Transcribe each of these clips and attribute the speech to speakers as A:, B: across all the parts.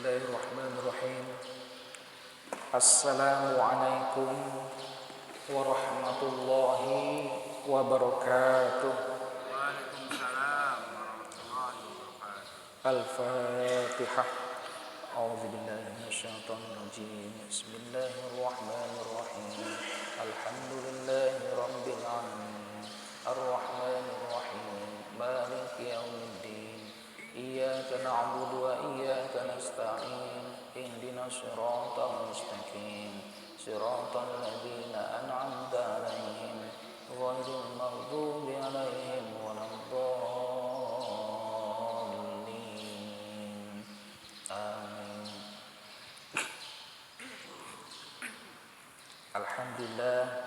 A: Bismillahirrahmanirrahim. Assalamualaikum warahmatullahi wabarakatuh.
B: Waalaikumsalam warahmatullahi wabarakatuh.
A: Al-Fatihah. A'udzubillahi minasyaitonir rajim. Bismillahirrahmanirrahim. Alhamdulillahi rabbil alamin. Ar-Rahmanir Rahim. Maliki yaumiddin. Iyyaka na'budu wa iyyaka nasta'in. Ihdinas siratal mustaqim. Siratal ladzina an'amta 'alaihim ghairil maghdubi 'alaihim waladdallin. Amin. Alhamdulillah.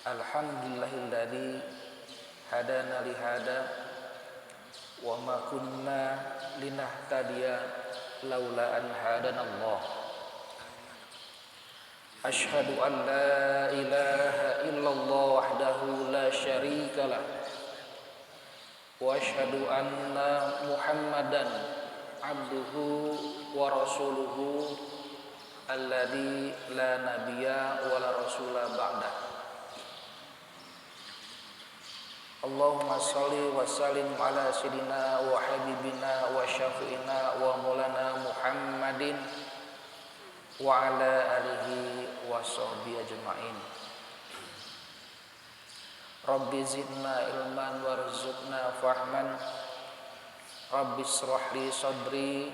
A: Alhamdulillahilladzi hadana li hada wa ma kunna linahtadiya laula an hadanallah. Asyhadu an la ilaha illallah wahdahu la syarikalah wa asyhadu anna Muhammadan abduhu wa rasuluhu alladzi la nabiyya wa la rasula ba'dah. Allahumma salli wa sallim ala sayyidina wa habibina wa syafi'ina wa maulana Muhammadin wa ala alihi wa sahbihi ajma'in. Rabbi zidna ilman warzuqna fahman. Rabbi israh li sadri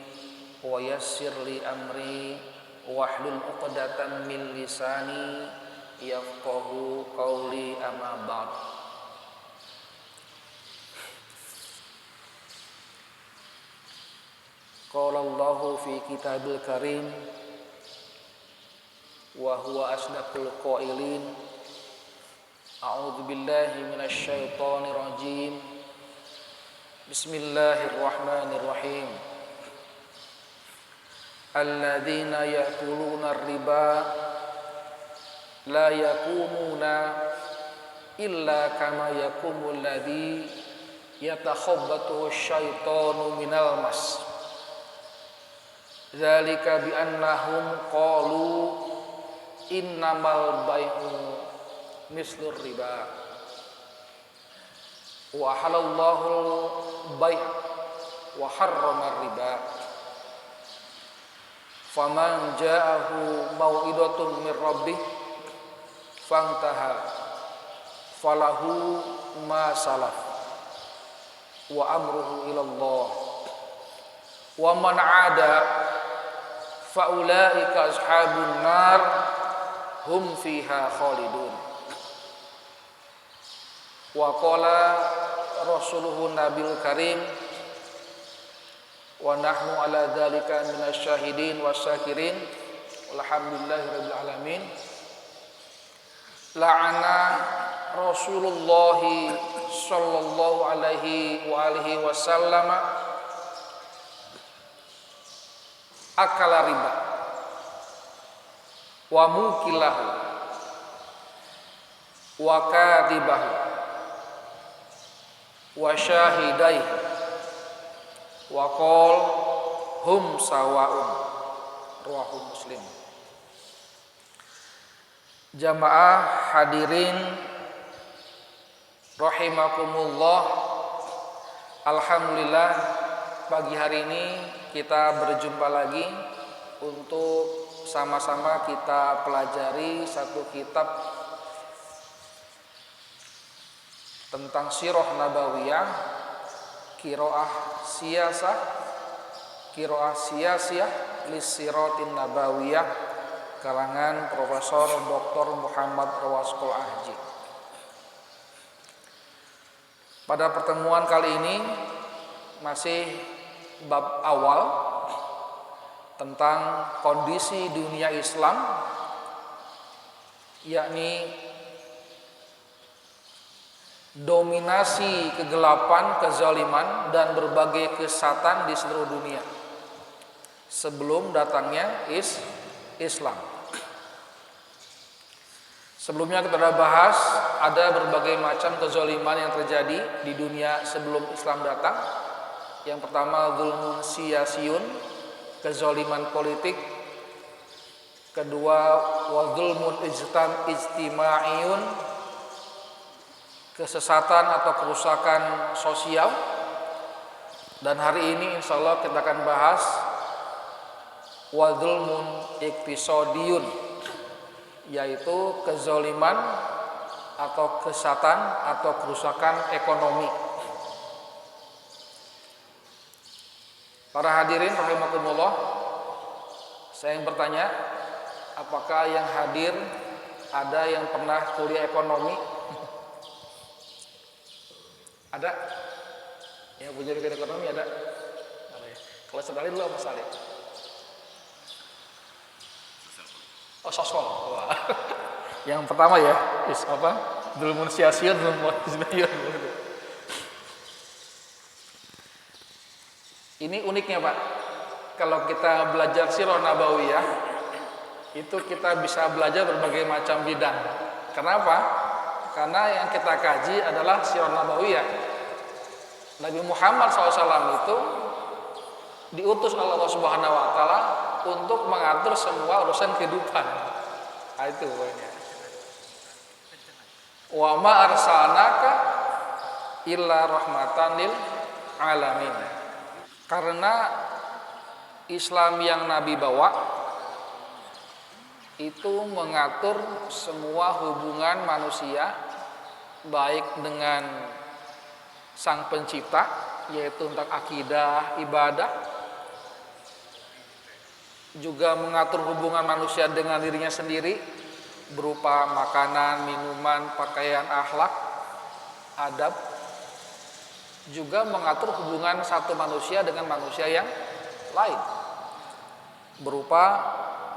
A: wa yassir li amri wahlul 'uqdatam min lisani yafqahu qawli, amma ba'd. Qala Allahu fi kitabil karim wa huwa asdaqul qailin. A'udzu billahi minasy syaithanir rajim. Bismillahirrahmanirrahim. Alladzina ya'kuluna ar-riba la yaqumuna illa kama yaqumul ladzi yatakhabbathu asyaitanu minal mas. Dzalika bi annahum qalu innamal bai'u mislur riba wa halallahu bai' wa harrama riba. Faman ja'ahu mau'idatun mir rabbih fantaha falahu ma salaf wa amruhu ila Allah wa man 'ada faulaika ashabun nar hum fiha khalidun. Wa qala rasuluhu nabil karim wa nahnu ala dzalika minasyahidin wasyakirin walhamdulillahirabbil alamin. La'ana Rasulullah sallallahu alaihi wa alihi wasallama akala riba wa mukilahu wa kadibahu wa syahidaihi wa qol hum sawa'un, rawahu Muslim. Jamaah hadirin rahimakumullah, alhamdulillah pagi hari ini kita berjumpa lagi untuk sama-sama kita pelajari satu kitab tentang sirah nabawiyah, qiraah siyasiyah lisiratin nabawiyah karangan Profesor Dr. Muhammad Rawaskol Ahji. Pada pertemuan kali ini masih bab awal tentang kondisi dunia Islam, yakni dominasi kegelapan, kezaliman dan berbagai kesesatan di seluruh dunia sebelum datangnya Islam. Sebelumnya kita sudah bahas ada berbagai macam kezaliman yang terjadi di dunia sebelum Islam datang, Yang pertama zulmun siyasiyun, kezaliman politik. Kedua wa zulmun ijtima'iyun, kesesatan atau kerusakan sosial. Dan hari ini insya Allah kita akan bahas wa zulmun iktisadiyun, yaitu kezaliman atau kesesatan atau kerusakan ekonomi. Para hadirin rahimakumullah, saya yang bertanya, apakah yang hadir ada yang pernah kuliah ekonomi? Ada? Yang punya jurusan ekonomi ada? Ada ya? Kalau sekali dulu apa Salih? Oh, sosol. Wah. Yang pertama ya, apa? Zulmun siyasiyun, zulmun ijtima'iyun. Ini uniknya Pak, kalau kita belajar Sirah Nabawiyah, itu kita bisa belajar berbagai macam bidang. Kenapa? Karena yang kita kaji adalah Sirah Nabawiyah. Nabi Muhammad SAW itu diutus oleh Allah Subhanahu Wa Taala untuk mengatur semua urusan kehidupan. Nah, itu pokoknya. Wa ma arsalnaka illa rahmatan lil alamin. Karena Islam yang Nabi bawa itu mengatur semua hubungan manusia, baik dengan Sang Pencipta, yaitu tentang akidah, ibadah, juga mengatur hubungan manusia dengan dirinya sendiri berupa makanan, minuman, pakaian, akhlak, adab, juga mengatur hubungan satu manusia dengan manusia yang lain berupa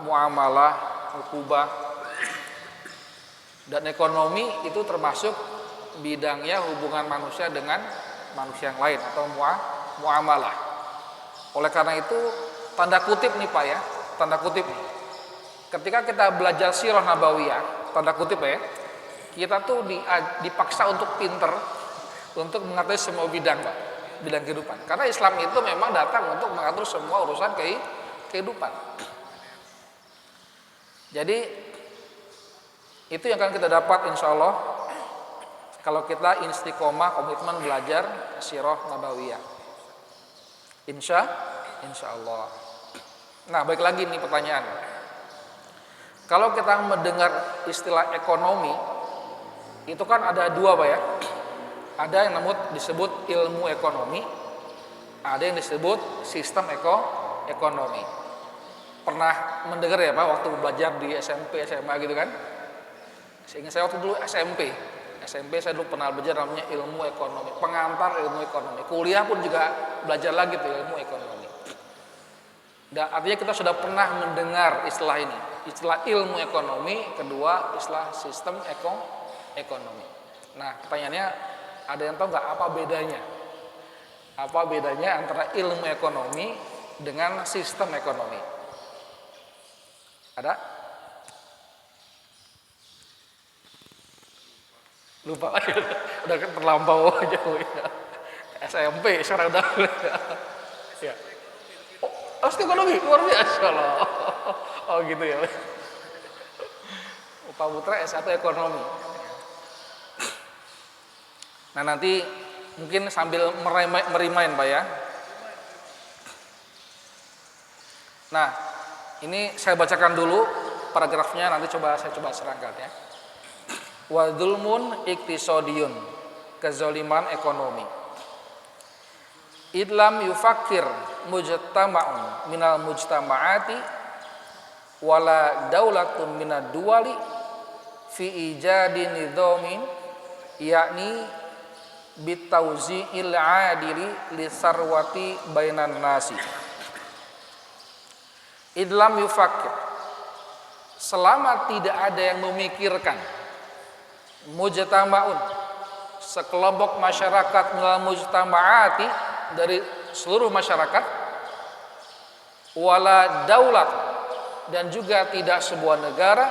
A: muamalah, hukubah, dan ekonomi itu termasuk bidangnya hubungan manusia dengan manusia yang lain atau muamalah. Oleh karena itu tanda kutip nih Pak ya, tanda kutip nih. Ketika kita belajar Sirah Nabawiyah, tanda kutip ya, kita tuh dipaksa untuk pinter untuk mengatur semua bidang Pak, bidang kehidupan. Karena Islam itu memang datang untuk mengatur semua urusan kehidupan. Jadi itu yang akan kita dapat insya Allah kalau kita istiqomah komitmen belajar Sirah Nabawiyah. Insya Allah. Nah, baik lagi nih pertanyaan. Kalau kita mendengar istilah ekonomi, itu kan ada dua Pak ya. Ada yang disebut ilmu ekonomi, ada yang disebut sistem ekonomi. Pernah mendengar ya Pak waktu belajar di SMP, SMA gitu kan? Sehingga saya waktu dulu SMP saya dulu pernah belajar namanya ilmu ekonomi, pengantar ilmu ekonomi. Kuliah pun juga belajar lagi tuh ilmu ekonomi. Dan artinya kita sudah pernah mendengar istilah ini, istilah ilmu ekonomi, kedua istilah sistem ekonomi. Nah, pertanyaannya, ada yang tahu nggak apa bedanya? Apa bedanya antara ilmu ekonomi dengan sistem ekonomi? Ada? Lupa. Udah kan terlampau jauh ya. SMP sekarang udah. Ya. Oh, ekonomi luar biasa loh. Oh gitu ya. Pak Putra S1 ekonomi. Nah nanti mungkin sambil merimain Pak ya. Nah ini saya bacakan dulu paragrafnya, nanti saya coba serangkan ya. Wa dzulmun iktisadiyun, kezaliman ekonomi. Idlam yufakir mujtama'un minal mujtama'ati wala daulatun minad duwali fi ijadi nidhamin yakni bitauzi'il adili li sarwati bainan nasi. Idlam yufakir, selama tidak ada yang memikirkan, mujtama'un, sekelompok masyarakat minal mujtama'ati, dari seluruh masyarakat, wala daulat, dan juga tidak sebuah negara,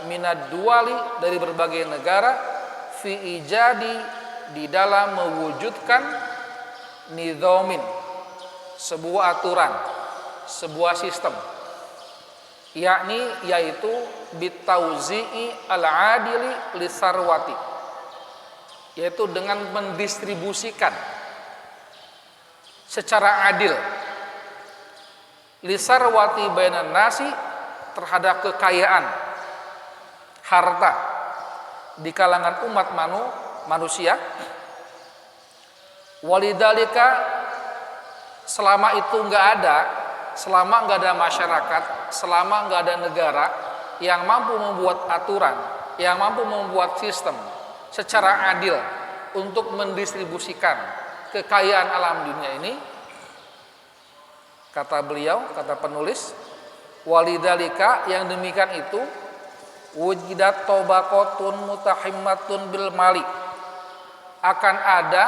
A: minad duwali, dari berbagai negara, fi ijadi, di dalam mewujudkan nidhamin, sebuah aturan, sebuah sistem, yaitu bitauzi'i al-adili lisarwati, yaitu dengan mendistribusikan secara adil lisarwati bainan nasi, terhadap kekayaan harta di kalangan umat manusia. Walidalika, selama itu nggak ada, selama nggak ada masyarakat, selama nggak ada negara yang mampu membuat aturan, yang mampu membuat sistem secara adil untuk mendistribusikan kekayaan alam dunia ini, kata beliau, kata penulis, walidalika, yang demikian itu wujidat tobaqatun mutahimmatun bil mali, akan ada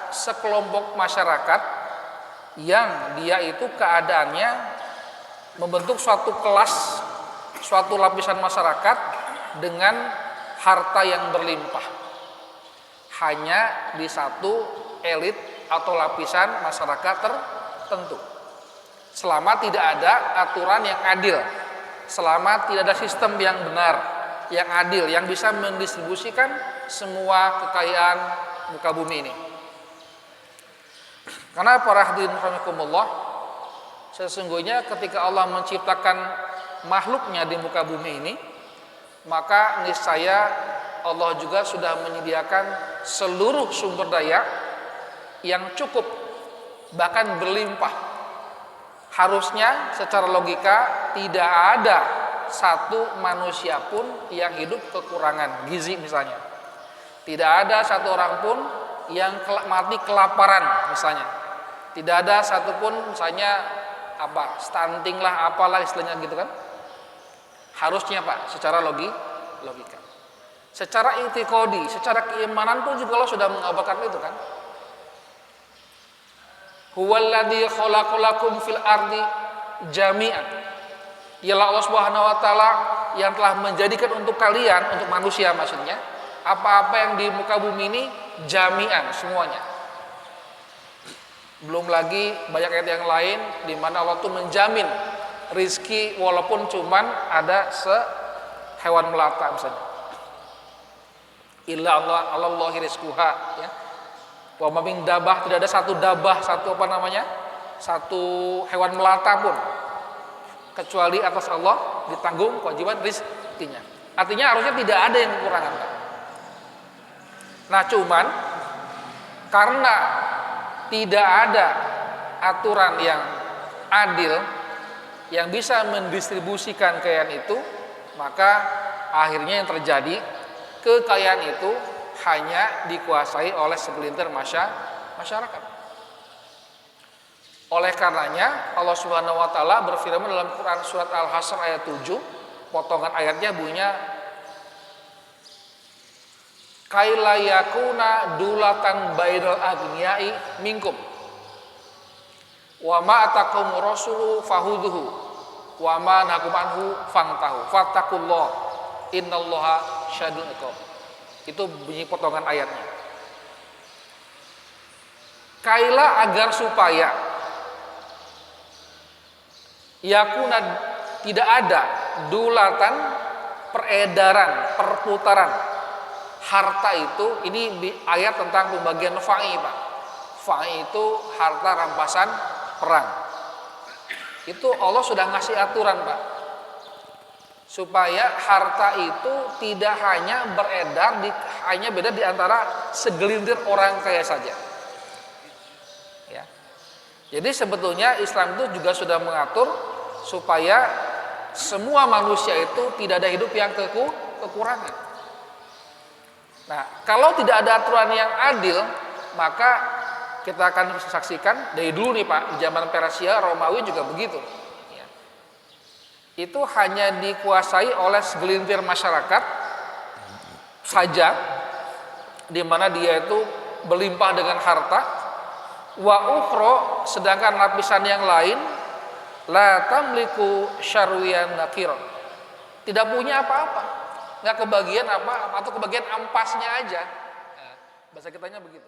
A: sekelompok masyarakat yang dia itu keadaannya membentuk suatu kelas, suatu lapisan masyarakat dengan harta yang berlimpah, hanya di satu elit atau lapisan masyarakat tertentu. Selama tidak ada aturan yang adil, selama tidak ada sistem yang benar, yang adil, yang bisa mendistribusikan semua kekayaan muka bumi ini. Karena para hadirin rahimakumullah, sesungguhnya ketika Allah menciptakan makhluknya di muka bumi ini, maka niscaya Allah juga sudah menyediakan seluruh sumber daya yang cukup, bahkan berlimpah. Harusnya secara logika tidak ada satu manusia pun yang hidup kekurangan gizi misalnya. Tidak ada satu orang pun yang mati kelaparan misalnya. Tidak ada satupun misalnya stunting lah, apalah istilahnya gitu kan. Harusnya Pak, secara logika. Secara i'tiqadi, secara keimanan pun juga Allah sudah mengabarkan itu kan. Huwallazi khalaqalakum fil ardi jami'an. Ialah Allah Subhanahu wa taala yang telah menjadikan untuk kalian, untuk manusia maksudnya, apa-apa yang di muka bumi ini jami'an semuanya. Belum lagi banyak ayat yang lain di mana Allah tuh menjamin rizki walaupun cuman ada hewan melata misalnya. Illa Allahi rizquha, ya. Wa ma min dabah, tidak ada satu dabah, satu hewan melata pun kecuali atas Allah ditanggung kewajiban rizkinya. Artinya harusnya tidak ada yang kekurangan. Nah, cuman karena tidak ada aturan yang adil yang bisa mendistribusikan kekayaan itu, maka akhirnya yang terjadi, kekayaan itu hanya dikuasai oleh segelintir masyarakat. Oleh karenanya Allah Subhanahu wa taala berfirman dalam Quran surat Al-Hasyr ayat 7, potongan ayatnya bunyinya kaila yakuna dulatan bainal aghniyai minkum wa ma atakum rasulu fahuduhu wa ma nakum anhu fantahu fattaqullah innallaha syadidul iqab. Itu bunyi potongan ayatnya. Kaila, agar supaya yakuna, tidak ada dulatan, peredaran, perputaran harta itu. Ini ayat tentang pembagian fa'i, Pak. Fa'i itu harta rampasan perang. Itu Allah sudah ngasih aturan, Pak, supaya harta itu tidak hanya beredar hanya beda di antara segelintir orang kaya saja. Ya. Jadi sebetulnya Islam itu juga sudah mengatur supaya semua manusia itu tidak ada hidup yang kekurangan. Nah, kalau tidak ada aturan yang adil, maka kita akan saksikan dari dulu nih Pak, di zaman Persia, Romawi juga begitu. Ya. Itu hanya dikuasai oleh segelintir masyarakat saja, di mana dia itu berlimpah dengan harta. Wa ukhra, sedangkan lapisan yang lain la tamliku syarwiyan nakir, tidak punya apa-apa, nggak kebagian apa atau kebagian ampasnya aja. Nah, bahasa kitanya begitu.